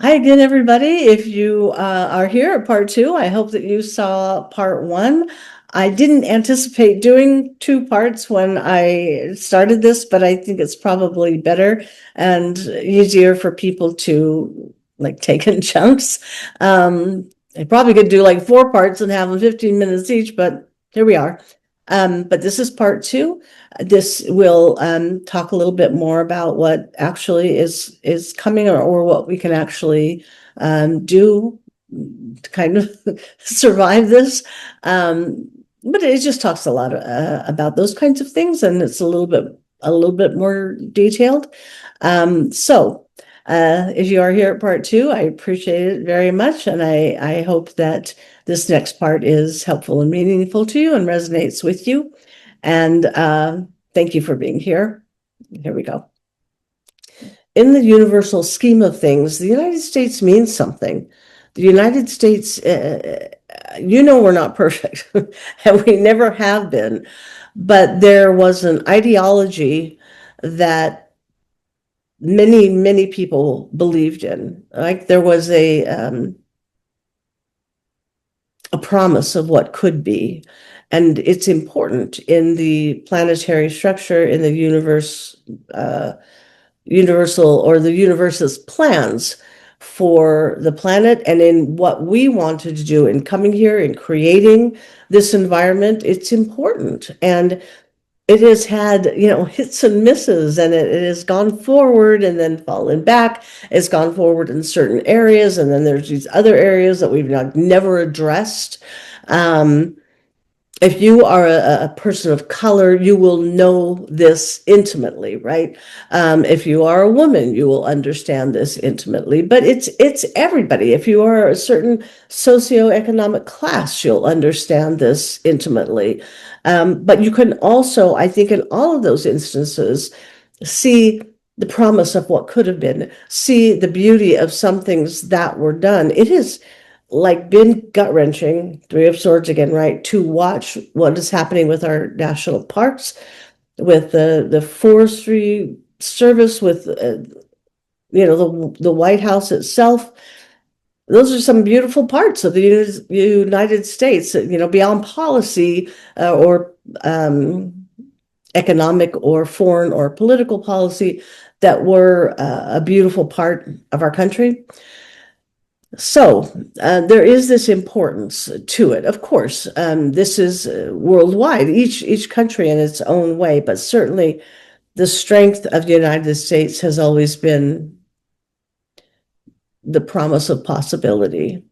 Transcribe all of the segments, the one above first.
Hi again, everybody. If you are here at part two, I hope that you saw part one. I didn't anticipate doing two parts when I started this, but I think it's probably better and easier for people to take in chunks. I probably could do like four parts and have them 15 minutes each, but here we are. But this is part two. This will talk a little bit more about what actually is coming, or what we can actually do to kind of survive this. But it just talks a lot about those kinds of things, and it's a little bit more detailed. If you are here at part two, I appreciate it very much, and I hope that this next part is helpful and meaningful to you and resonates with you. And thank you for being here. Here we go. In the universal scheme of things, the United States means something. The United States, we're not perfect, and we never have been, but there was an ideology that many people believed in. Like there was a promise of what could be. And it's important in the planetary structure, in the universal or the universe's plans for the planet, and in what we wanted to do in coming here and creating this environment. It's important. And it has had, hits and misses, and it has gone forward and then fallen back. It's gone forward in certain areas, and then there's these other areas that we've never addressed. If you are a person of color, you will know this intimately, right? If you are a woman, you will understand this intimately. But it's everybody. If you are a certain socioeconomic class, you'll understand this intimately. But you can also, I think, in all of those instances, see the promise of what could have been, see the beauty of some things that were done. It has been gut-wrenching, Three of Swords again, right, to watch what is happening with our national parks, with the forestry service, with the White House itself. Those are some beautiful parts of the United States, beyond policy or economic or foreign or political policy, that were a beautiful part of our country. So there is this importance to it. Of course, this is worldwide, each country in its own way, but certainly the strength of the United States has always been the promise of possibility.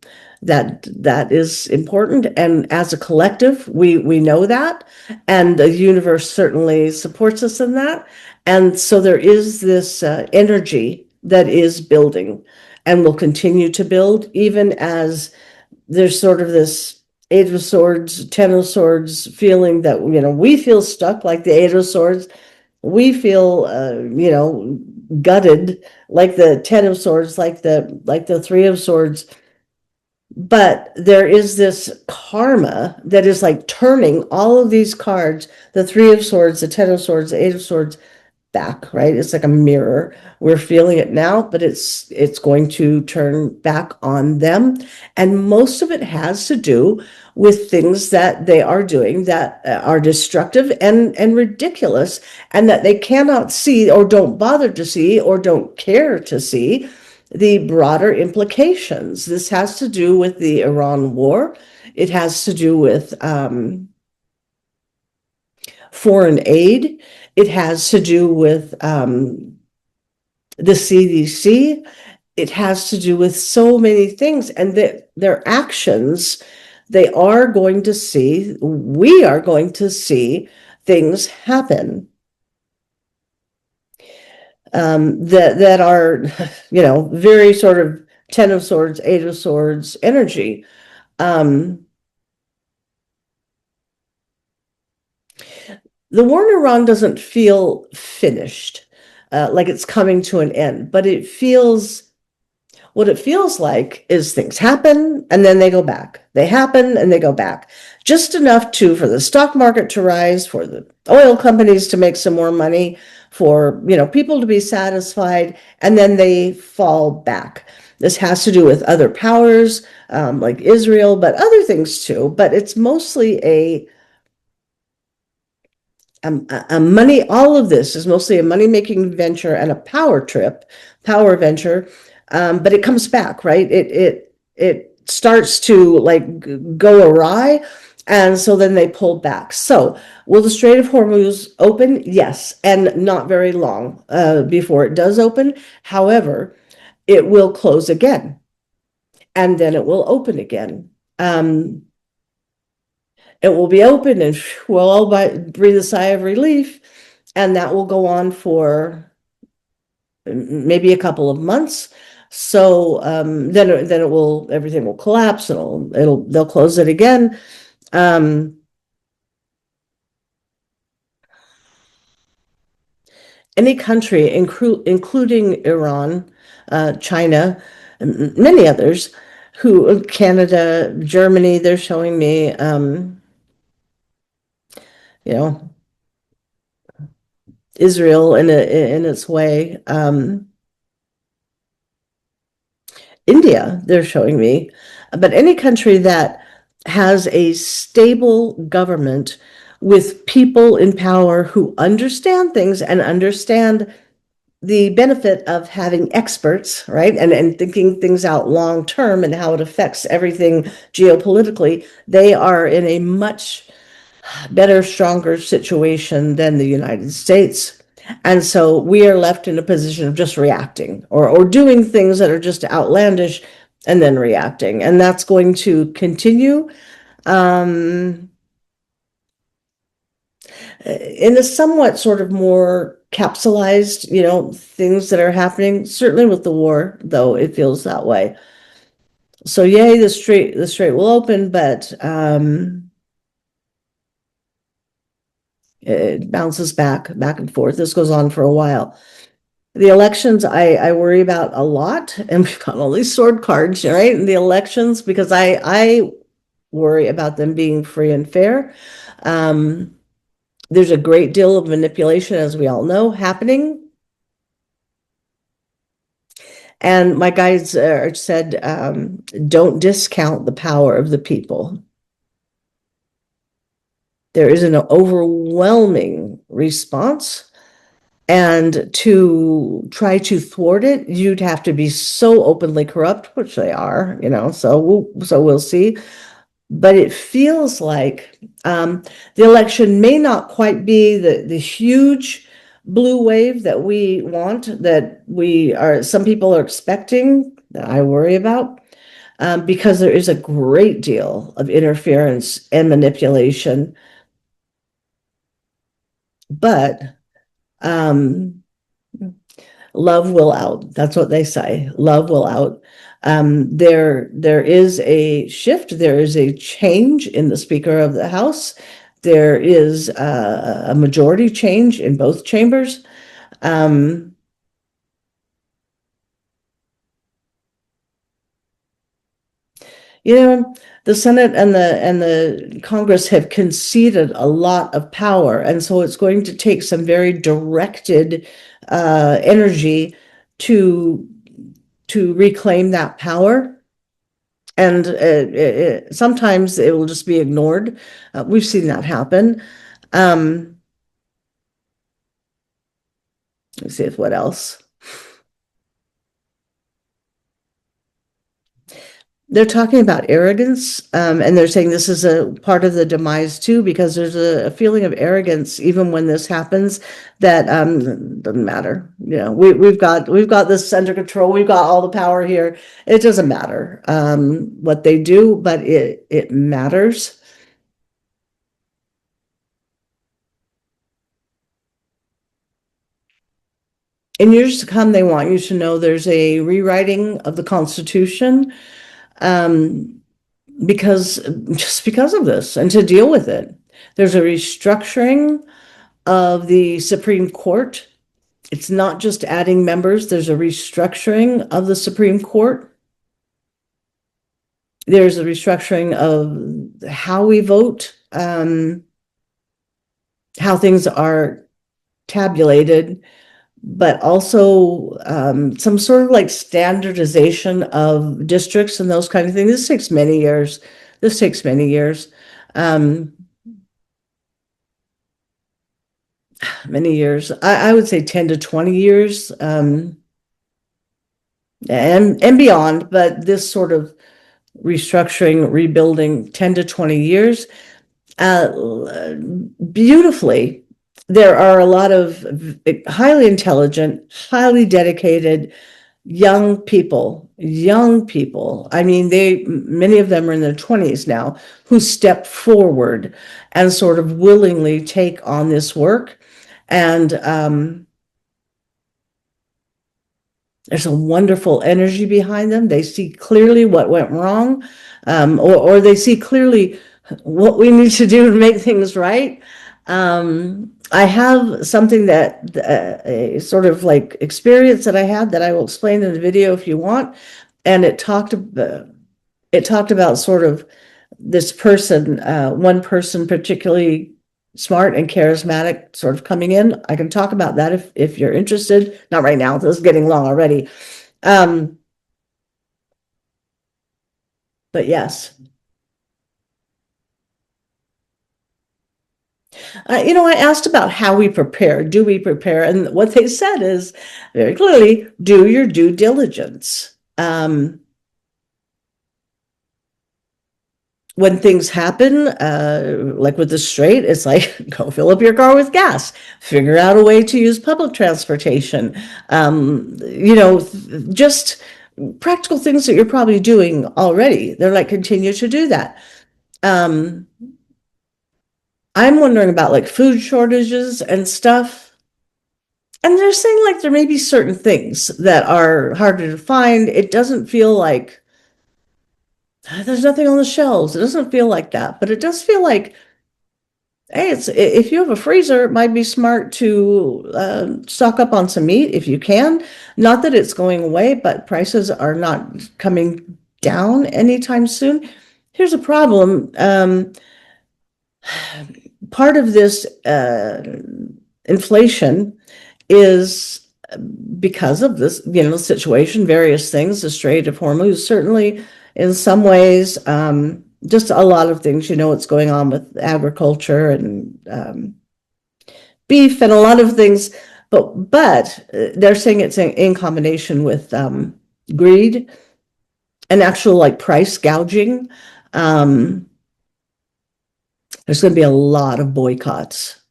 That is important, and as a collective, we know that, and the universe certainly supports us in that. And so there is this energy that is building and will continue to build, even as there's sort of this Eight of Swords, Ten of Swords feeling that, we feel stuck like the Eight of Swords. We feel, gutted like the Ten of Swords, like the Three of Swords. But there is this karma that is like turning all of these cards, the Three of Swords, the Ten of Swords, the Eight of Swords, back, right? It's like a mirror. We're feeling it now, but it's going to turn back on them. And most of it has to do with things that they are doing that are destructive and ridiculous, and that they cannot see, or don't bother to see, or don't care to see the broader implications. This has to do with the Iran war. It has to do with foreign aid. It has to do with the CDC. It has to do with so many things, and their actions, we are going to see things happen that are, very sort of Ten of Swords, Eight of Swords energy. The war in Iran doesn't feel finished, like it's coming to an end, but what it feels like is things happen and then they go back. They happen and they go back. Just enough for the stock market to rise, for the oil companies to make some more money, for, people to be satisfied, and then they fall back. This has to do with other powers, like Israel, but other things too. But it's mostly a money, all of this is mostly a money-making venture and a power venture. But it comes back, right? It starts to like go awry, and so then they pull back. So will the Strait of Hormuz open? Yes, and not very long before it does open. However, it will close again, and then it will open again. It will be open, and we'll all breathe a sigh of relief, and that will go on for maybe a couple of months. So then everything will collapse, and they'll close it again. Any country, including Iran, China, many others, Canada, Germany, they're showing me, you know, Israel in its way, India, they're showing me, but any country that has a stable government with people in power who understand things and understand the benefit of having experts, right? And thinking things out long term and how it affects everything geopolitically, they are in a much better, stronger situation than the United States. And so we are left in a position of just reacting or doing things that are just outlandish and then reacting. And that's going to continue in a somewhat sort of more capsulized, things that are happening. Certainly with the war, though, it feels that way. So yay, the strait will open, but it bounces back and forth. This goes on for a while. The elections, I worry about a lot, and we've got all these sword cards, right? The elections, because I worry about them being free and fair. There's a great deal of manipulation, as we all know, happening. And my guides said, don't discount the power of the people. There is an overwhelming response, and to try to thwart it, you'd have to be so openly corrupt, which they are, so we'll see. But it feels like the election may not quite be the huge blue wave that we want, that some people are expecting, that I worry about, because there is a great deal of interference and manipulation. But love will out. That's what they say. Love will out. There is a shift. There is a change in the Speaker of the House. There is a majority change in both chambers. The Senate and the Congress have conceded a lot of power, and so it's going to take some very directed energy to reclaim that power. And sometimes it will just be ignored. We've seen that happen. Let's see if what else. They're talking about arrogance, and they're saying this is a part of the demise too, because there's a feeling of arrogance even when this happens that doesn't matter. We've got this under control. We've got all the power here. It doesn't matter what they do, but it matters. In years to come, they want you to know there's a rewriting of the Constitution. Because of this, and to deal with it. There's a restructuring of the Supreme Court. It's not just adding members, there's a restructuring of the Supreme Court. There's a restructuring of how we vote, how things are tabulated, but also some sort of like standardization of districts and those kind of things. This takes many years. This takes many years. Um, Many years. I would say 10 to 20 years, and beyond, but this sort of restructuring, rebuilding, 10 to 20 years. Beautifully, there are a lot of highly intelligent, highly dedicated young people. I mean, many of them are in their 20s now, who step forward and sort of willingly take on this work. And there's a wonderful energy behind them. They see clearly what went wrong, or they see clearly what we need to do to make things right. I have something that a sort of like experience that I had that I will explain in the video if you want, and it talked about sort of this person, one person particularly smart and charismatic, sort of coming in. I can talk about that if you're interested. Not right now. This is getting long already. But yes. I asked about how we prepare. Do we prepare? And what they said is very clearly, do your due diligence. When things happen, like with the strait, it's like, go fill up your car with gas, figure out a way to use public transportation. Just practical things that you're probably doing already. They're like, continue to do that. I'm wondering about like food shortages and stuff. And they're saying like there may be certain things that are harder to find. It doesn't feel like there's nothing on the shelves. It doesn't feel like that, but it does feel like, hey, if you have a freezer, it might be smart to stock up on some meat if you can. Not that it's going away, but prices are not coming down anytime soon. Here's a problem. Part of this inflation is because of this, situation, various things, the Strait of Hormuz, certainly in some ways, just a lot of things, what's going on with agriculture and beef and a lot of things, but they're saying it's in combination with greed and actual like price gouging. There's going to be a lot of boycotts,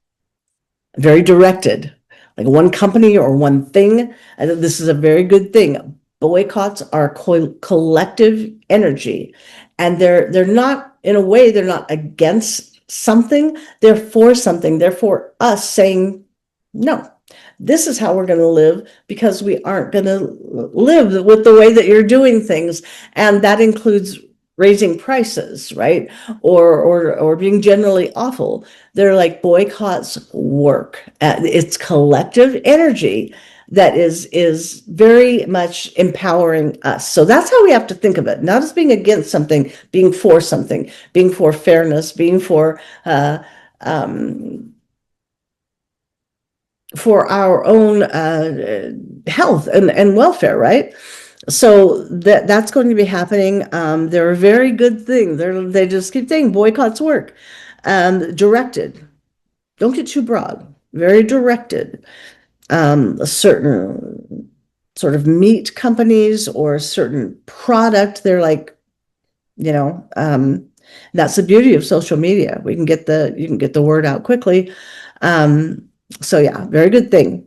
very directed, like one company or one thing. And this is a very good thing. Boycotts are collective energy, and they're not, in a way, they're not against something, they're for something. They're for us saying, no, this is how we're going to live, because we aren't going to live with the way that you're doing things. And that includes raising prices, right? Or being generally awful. They're like, boycotts work. It's collective energy that is very much empowering us. So that's how we have to think of it, not as being against something, being for something, being for fairness, being for our own health and welfare, right? So that's going to be happening. They're a very good thing. They just keep saying boycotts work. Directed. Don't get too broad. Very directed. A certain sort of meat companies or a certain product, they're like, that's the beauty of social media. You can get the word out quickly. So yeah, very good thing.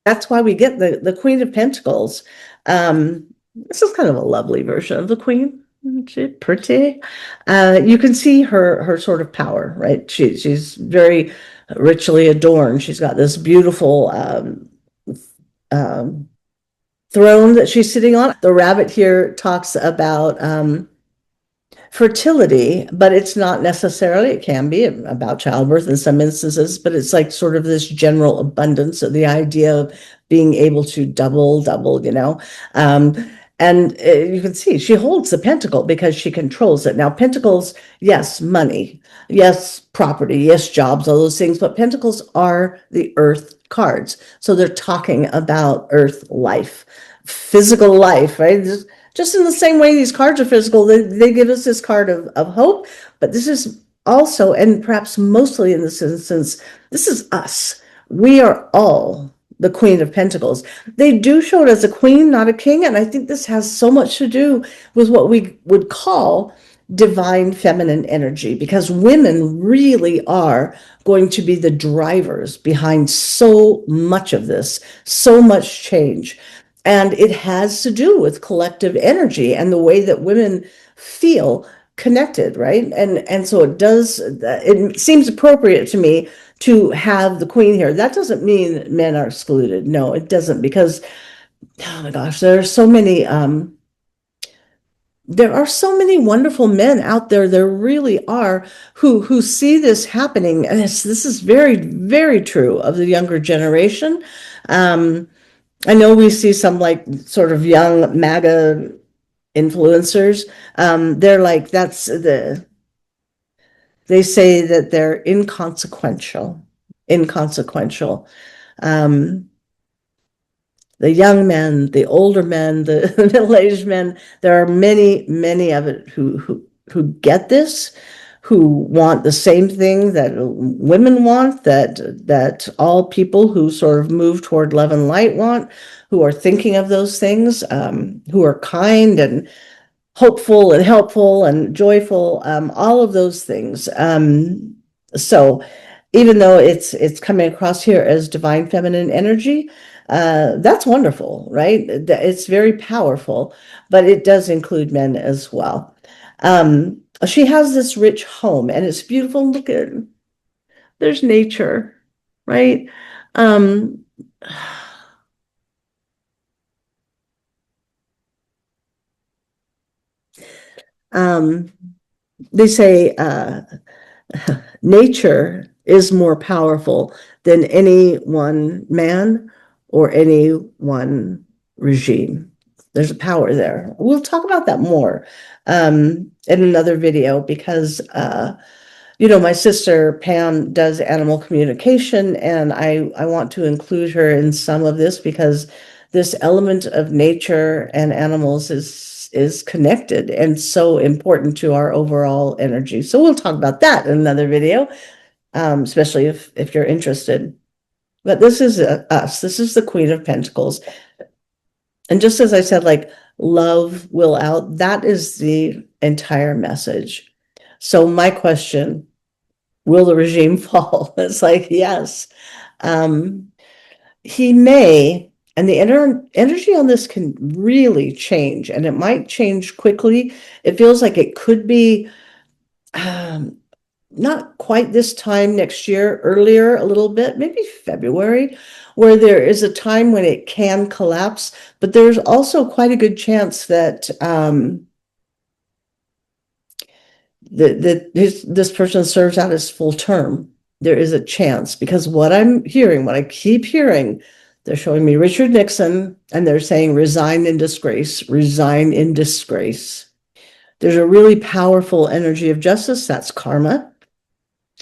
That's why we get the Queen of Pentacles. This is kind of a lovely version of the Queen. She's pretty. You can see her sort of power, right? She's very richly adorned. She's got this beautiful throne that she's sitting on. The rabbit here talks about fertility, but it's not necessarily, it can be about childbirth in some instances, but it's like sort of this general abundance of the idea of being able to double, And you can see she holds the pentacle because she controls it. Now, pentacles, yes, money, yes, property, yes, jobs, all those things, but pentacles are the earth cards. So they're talking about earth life, physical life, right? Just in the same way these cards are physical, they give us this card of hope, but this is also, and perhaps mostly in this instance, this is us. We are all the Queen of Pentacles. They do show it as a queen, not a king, and I think this has so much to do with what we would call divine feminine energy, because women really are going to be the drivers behind so much of this, so much change. And it has to do with collective energy and the way that women feel connected, right? And so it seems appropriate to me to have the queen here. That doesn't mean men are excluded. No, it doesn't, because oh my gosh, there are so many wonderful men out there. There really are who see this happening, and this is very, very true of the younger generation. I know we see some like sort of young MAGA influencers. They're like, they say that they're inconsequential. Um, the young men, the older men, the middle-aged men, there are many, many of it who get this, who want the same thing that women want, that all people who sort of move toward love and light want, who are thinking of those things, who are kind and hopeful and helpful and joyful, all of those things. So even though it's coming across here as divine feminine energy, that's wonderful, right? It's very powerful, but it does include men as well. She has this rich home, and it's beautiful. Look at, there's nature, right? Um, um, they say nature is more powerful than any one man or any one regime. There's a power there. We'll talk about that more in another video, because my sister Pam does animal communication, and I want to include her in some of this, because this element of nature and animals is connected and so important to our overall energy. So we'll talk about that in another video, especially if you're interested. But this is us. This is the Queen of Pentacles. And just as I said, like, love will out, that is the entire message. So my question, will the regime fall? It's like, yes. He may, and the energy on this can really change, and it might change quickly. It feels like it could be not quite this time next year, earlier a little bit, maybe February, where there is a time when it can collapse, but there's also quite a good chance that this person serves out his full term. There is a chance, because what I keep hearing, they're showing me Richard Nixon, and they're saying resign in disgrace, resign in disgrace. There's a really powerful energy of justice. That's karma.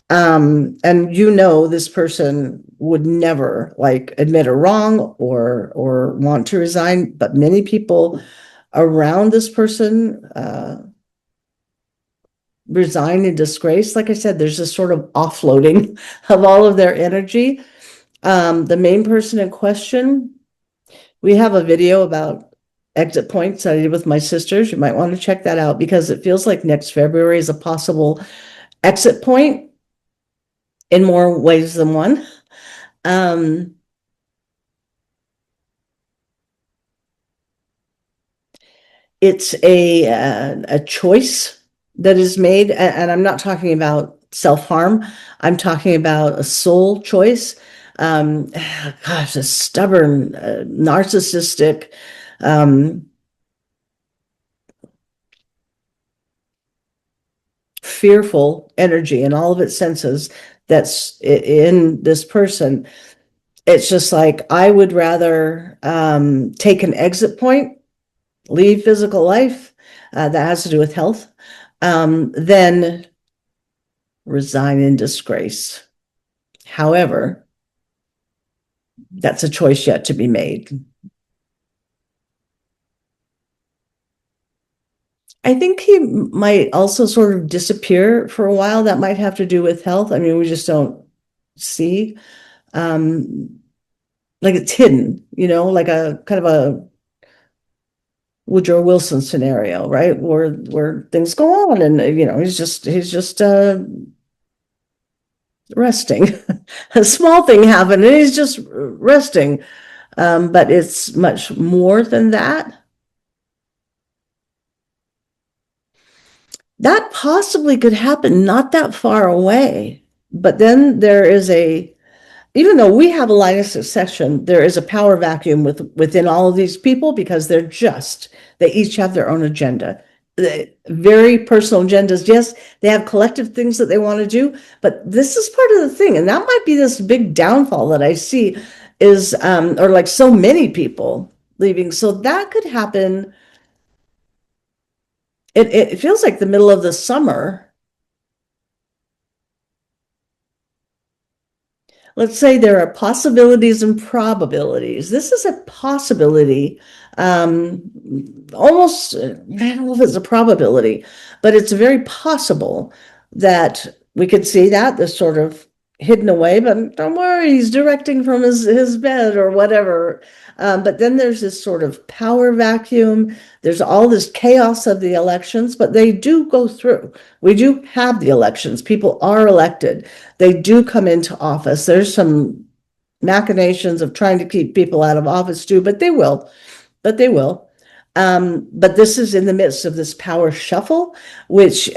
And this person would never like admit a wrong or want to resign, but many people around this person resign in disgrace. Like I said, there's this sort of offloading of all of their energy. The main person in question, we have a video about exit points that I did with my sisters. You might want to check that out, because it feels like next February is a possible exit point in more ways than one. It's a choice that is made, and I'm not talking about self-harm. I'm talking about a soul choice. Gosh, a stubborn, narcissistic, fearful energy in all of its senses that's in this person. It's just like, I would rather take an exit point leave physical life, that has to do with health, then resign in disgrace. However, that's a choice yet to be made. I think he might also sort of disappear for a while. That might have to do with health. I mean, we just don't see. Like it's hidden, like a kind of a Woodrow Wilson scenario, right? Where things go on and he's just resting. A small thing happened and he's just resting. But it's much more than that. That possibly could happen not that far away. But then there is even though we have a line of succession, there is a power vacuum within all of these people because they each have their own agenda. Very personal agendas. Yes, they have collective things that they want to do, but this is part of the thing. And that might be this big downfall that I see is, or like so many people leaving. So that could happen. It feels like the middle of the summer. Let's say there are possibilities and probabilities. This is a possibility. Almost, I don't know if it's a probability, but it's very possible that we could see that this sort of hidden away, but don't worry, he's directing from his bed or whatever. But then there's this sort of power vacuum. There's all this chaos of the elections, but they do go through. We do have the elections. People are elected. They do come into office. There's some machinations of trying to keep people out of office too, but they will. But they will. But this is in the midst of this power shuffle, which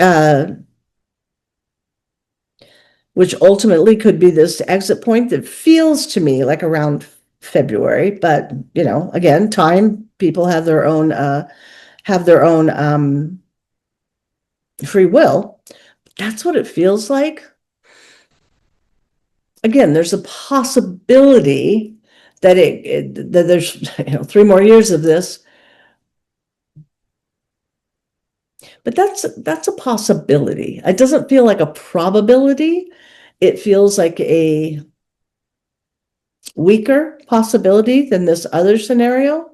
ultimately could be this exit point that feels to me like around February. But again, time, people have their own free will. That's what it feels like. Again, there's a possibility that that there's 3 more years of this, but that's a possibility. It doesn't feel like a probability. It feels like a weaker possibility than this other scenario.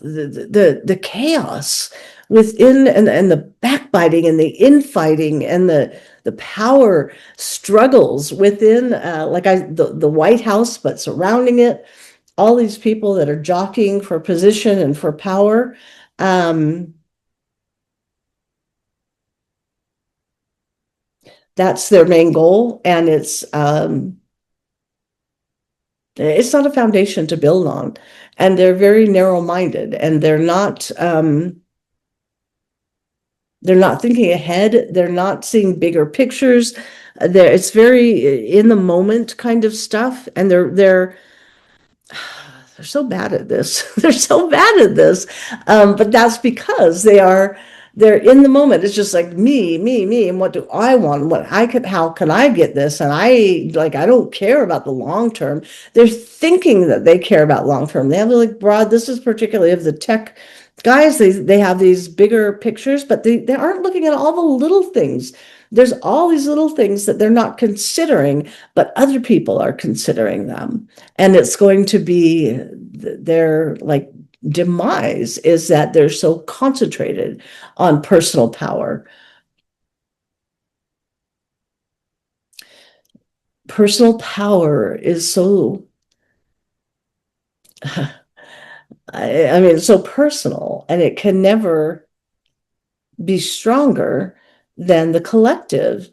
The chaos within and the backbiting and the infighting and the power struggles within the White House, but surrounding it, all these people that are jockeying for position and for power. That's their main goal, and it's not a foundation to build on, and they're very narrow-minded, and they're not thinking ahead. They're not seeing bigger pictures. It's very in the moment kind of stuff, and they're so bad at this. They're so bad at this, but that's because they're in the moment. It's just like me, and what do I want? How can I get this? And I don't care about the long term. They're thinking that they care about long term. They have broad. This is particularly of the tech guys. They have these bigger pictures, but they aren't looking at all the little things. There's all these little things that they're not considering, but other people are considering them. And it's going to be their demise is that they're so concentrated on personal power. Personal power is so, I mean, it's so personal, and it can never be stronger than the collective.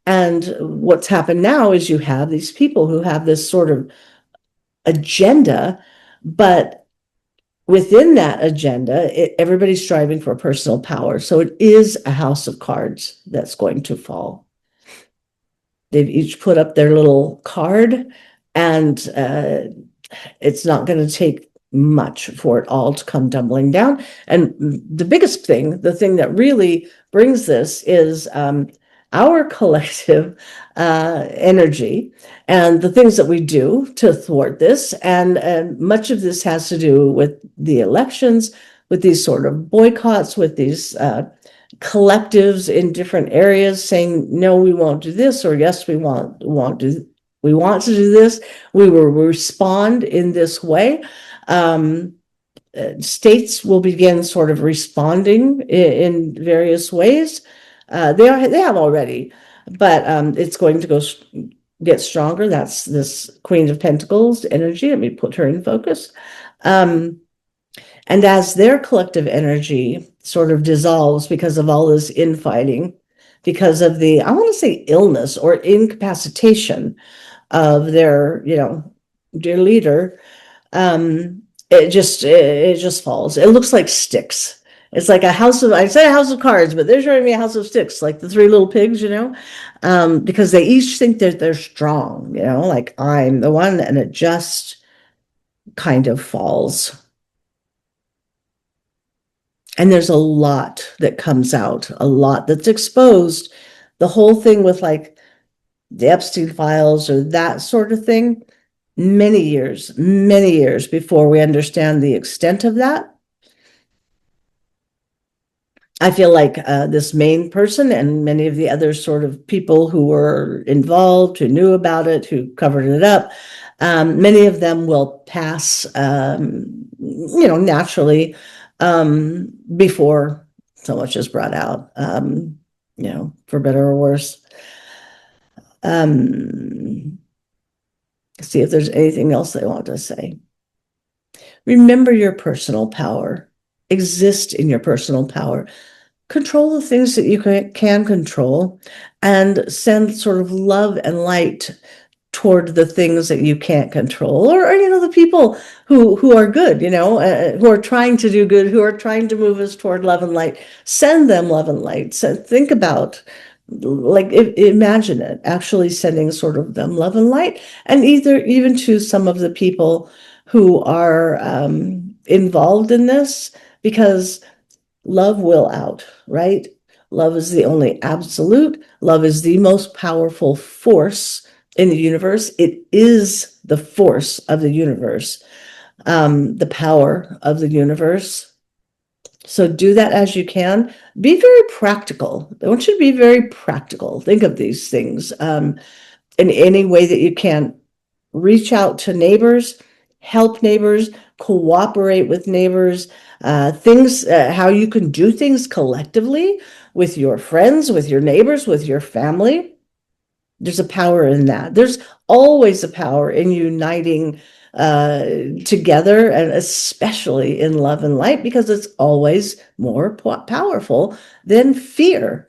And what's happened now is you have these people who have this sort of agenda, but within that agenda, everybody's striving for personal power. So it is a house of cards that's going to fall. They've each put up their little card, and it's not going to take much for it all to come tumbling down. And the biggest thing, the thing that really brings this is our collective energy and the things that we do to thwart this. And much of this has to do with the elections, with these sort of boycotts, with these collectives in different areas saying, no, we won't do this, or yes, we want to do this. We will respond in this way. States will begin sort of responding in various ways. They have already, but it's going to get stronger. That's this Queen of Pentacles energy. Let me put her in focus. And as their collective energy sort of dissolves because of all this infighting, because of the, I want to say, illness or incapacitation of their, dear leader, it just falls. It looks like sticks. It's like I say a house of cards, but they're showing me a house of sticks, like the three little pigs, because they each think that they're strong, like I'm the one, and it just kind of falls. And there's a lot that comes out, a lot that's exposed. The whole thing with like the Epstein files or that sort of thing, many years before we understand the extent of that. I feel like this main person and many of the other sort of people who were involved, who knew about it, who covered it up, many of them will pass, naturally, before so much is brought out, for better or worse. See if there's anything else they want to say. Remember your personal power. Exist in your personal power. Control the things that you can control, and send sort of love and light toward the things that you can't control, or the people who are good, who are trying to do good, who are trying to move us toward love and light. Send them love and light. So think about, like, imagine it actually sending sort of them love and light, and even to some of the people who are involved in this, because love will out, right? Love is the only absolute. Love is the most powerful force in the universe. It is the force of the universe, the power of the universe. So do that as you can. Be very practical. I want you to be very practical. Think of these things in any way that you can. Reach out to neighbors, help neighbors, cooperate with neighbors, how you can do things collectively with your friends, with your neighbors, with your family. There's a power in that. There's always a power in uniting together, and especially in love and light, because it's always more powerful than fear.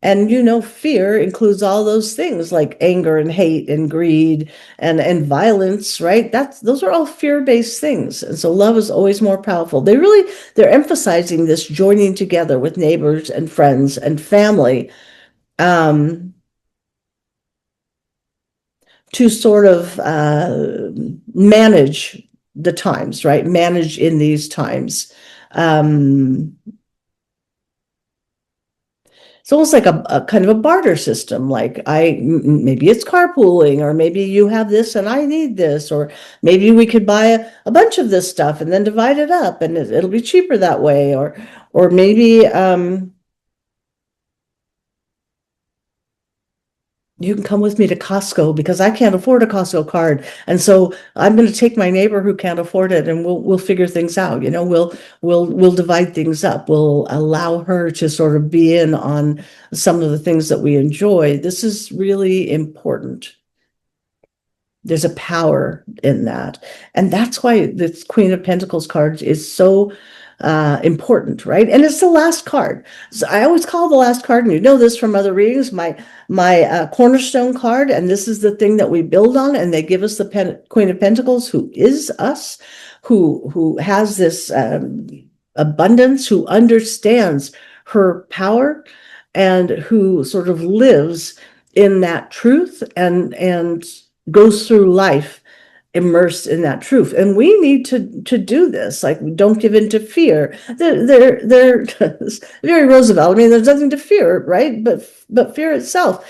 And fear includes all those things like anger and hate and greed and violence, right? Those are all fear-based things. And so love is always more powerful. They're emphasizing this joining together with neighbors and friends and family, to sort of manage the times, right? Manage in these times. It's almost like a kind of a barter system. Like maybe it's carpooling, or maybe you have this and I need this, or maybe we could buy a bunch of this stuff and then divide it up, and it'll be cheaper that way. Or maybe you can come with me to Costco because I can't afford a Costco card. And so I'm going to take my neighbor who can't afford it, and we'll figure things out. We'll divide things up. We'll allow her to sort of be in on some of the things that we enjoy. This is really important. There's a power in that. And that's why this Queen of Pentacles card is so important, right? And it's the last card. So I always call the last card, and you know this from other readings, my cornerstone card, and this is the thing that we build on. And they give us the Queen of Pentacles, who is us, who has this abundance, who understands her power, and who sort of lives in that truth and goes through life immersed in that truth. And we need to do this. Like, don't give in to fear. They're very Roosevelt. I mean, there's nothing to fear, right? But fear itself.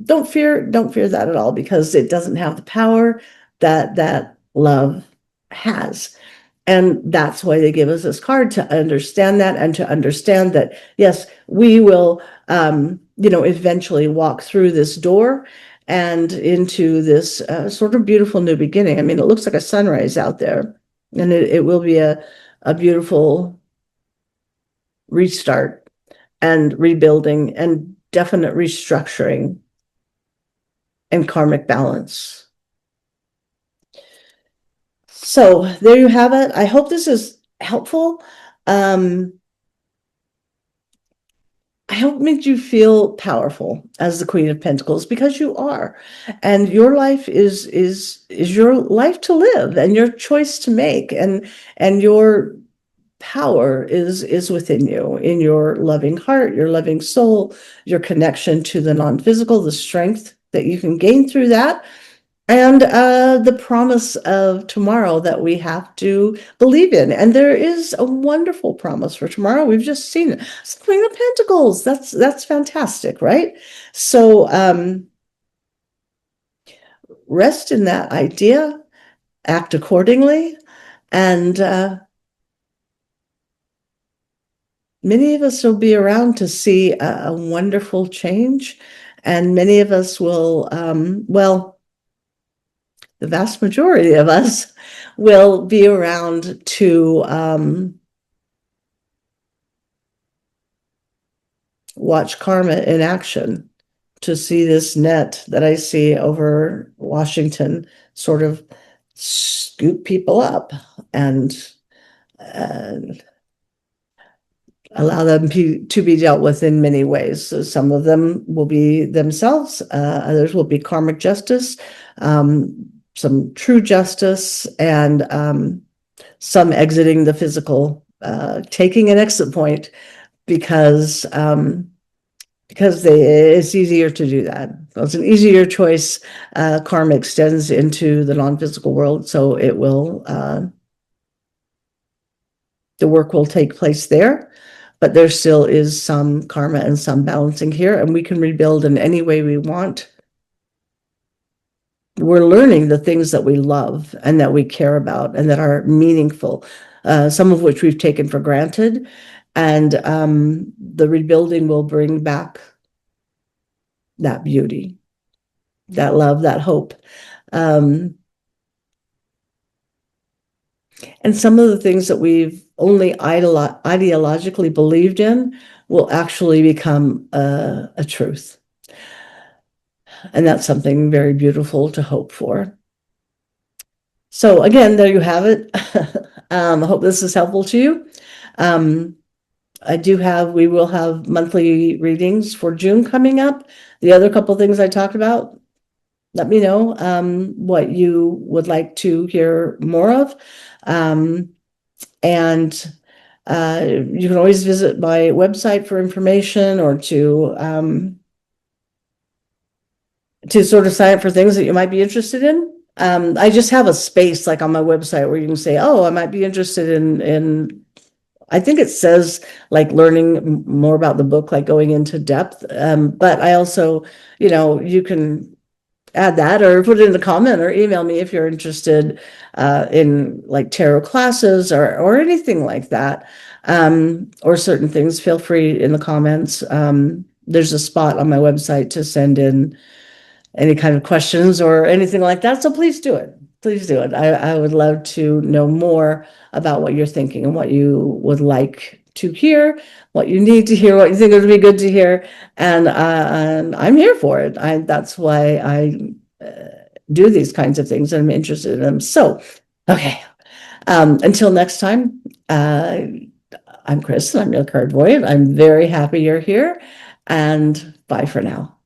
Don't fear that at all, because it doesn't have the power that love has. And that's why they give us this card, to understand that, and to understand that, yes, we will, eventually walk through this door and into this sort of beautiful new beginning. I mean, it looks like a sunrise out there, and it will be a beautiful restart and rebuilding and definite restructuring and karmic balance. So there you have it. I hope this is helpful. I hope it makes you feel powerful as the Queen of Pentacles, because you are, and your life is your life to live, and your choice to make, and your power is within you, in your loving heart, your loving soul, your connection to the non-physical, the strength that you can gain through that, and the promise of tomorrow that we have to believe in. And there is a wonderful promise for tomorrow. We've just seen it. It's the Queen of Pentacles. That's fantastic, right? So rest in that idea, act accordingly, and many of us will be around to see a wonderful change, and many of us will, the vast majority of us will be around to watch karma in action, to see this net that I see over Washington sort of scoop people up and allow them to be dealt with in many ways. So some of them will be themselves, others will be karmic justice, some true justice, and some exiting the physical, taking an exit point, because it's easier to do that. It's an easier choice. Karma extends into the non-physical world, so it will, the work will take place there, but there still is some karma and some balancing here, and we can rebuild in any way we want. We're learning the things that we love and that we care about and that are meaningful, some of which we've taken for granted. And the rebuilding will bring back that beauty, that love, that hope. And some of the things that we've only ideologically believed in will actually become a truth. And that's something very beautiful to hope for. So again, there you have it. I hope this is helpful to you. We will have monthly readings for June coming up. The other couple things I talked about, let me know what you would like to hear more of. And you can always visit my website for information, or to sort of sign up for things that you might be interested in. I just have a space like on my website where you can say, oh, I might be interested in I think it says like learning more about the book, like going into depth. But I also, you can add that or put it in the comment or email me if you're interested in like tarot classes or anything like that, or certain things. Feel free in the comments. There's a spot on my website to send in any kind of questions or anything like that. So please do it. Please do it. I would love to know more about what you're thinking and what you would like to hear, what you need to hear, what you think would be good to hear. And I'm here for it. That's why I do these kinds of things, and I'm interested in them. So, okay. Until next time, I'm Kris, and I'm your Cardvoyant. I'm very happy you're here, and bye for now.